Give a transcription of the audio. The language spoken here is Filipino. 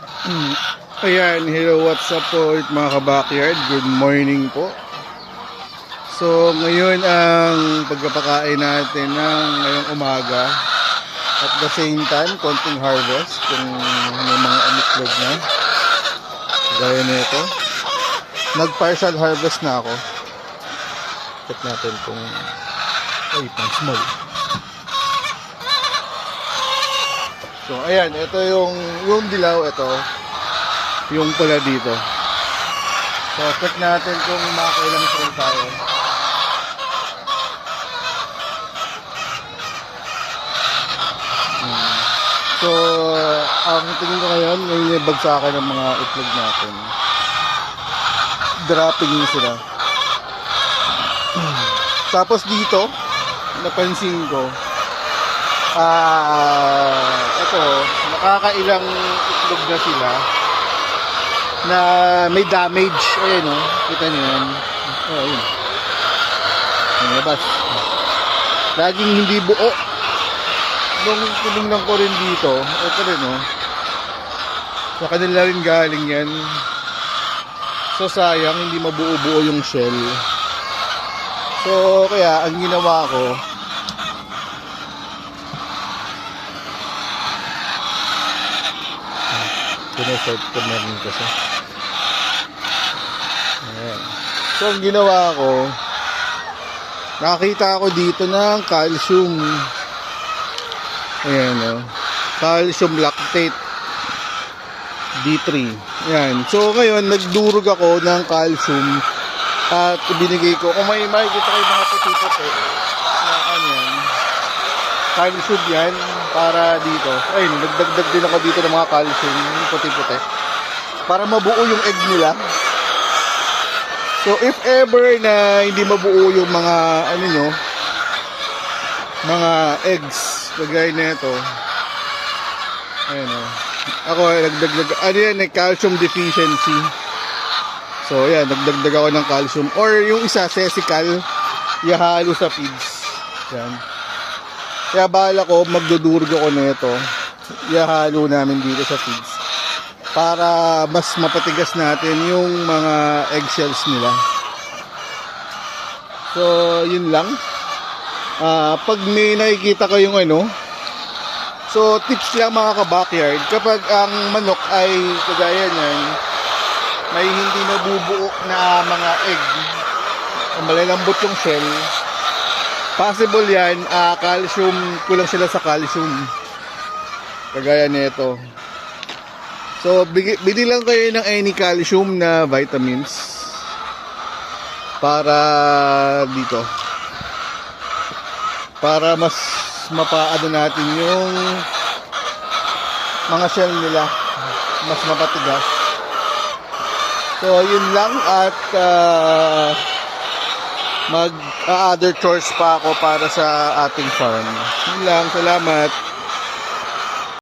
Hmm. Ayan, hello, what's up po mga ka-backyard? Good morning po. So, ngayon ang pagkapakain natin ng ngayong umaga. At the same time, konting harvest kung may mga umitlog na. Gaya nito. Nag-partial harvest na ako. Check natin kung pang small. So, ayan, ito yung dilaw, ito. Yung pula dito. So, check natin kung makakailang tray tayo. So, ang tingin ko ngayon, may bagsakan ng mga itlog natin. Dropping na sila. Tapos dito, napansin ko, ito, nakakailang itlog na sila na may damage. Ayan o, kita nyo yan. Ayun. Nalabas. Laging hindi buo. Nung tinignan ko rin dito, ito rin o. Sa kanila rin galing yan. So sayang, hindi mabuo-buo yung shell. So kaya, ang ginawa ko, pinasort ko na rin kasi. Ayan. So ang ginawa ko, nakakita ako dito ng calcium. Ayan o. Calcium lactate D3. Ayan. So ngayon, nagdurog ako ng calcium at binigay ko. Kung may makikita kayo mga puti-puti na yan, calcium yan para dito. Ayun, nagdagdag din ako dito ng mga calcium, puti-puti, para mabuo yung egg nila. So if ever na hindi mabuo yung mga ano nyo, mga eggs, kagaya na ito, ayun o. Ako nagdagdag, ano yan, calcium deficiency. So ayan, nagdagdag ako ng calcium. Or yung isa, sesical, ihalo sa feeds. Yan. Kaya bala ko, magdudurog ako nito. Ihalo namin dito sa feeds para mas mapatigas natin yung mga eggshells nila. So yun lang. Pag may nakikita kayong ano, so tips lang mga ka-backyard, kapag ang manok ay kagaya niyan, may hindi nabubuo na mga egg, malalambot yung shell, possible yan, calcium, kulang sila sa calcium, kagaya nito. So bili lang kayo ng any calcium na vitamins para dito, para mas mapaano natin yung mga shell nila, mas mapatigas. So yun lang, at mag other chores pa ako para sa ating farm. Yun lang, salamat.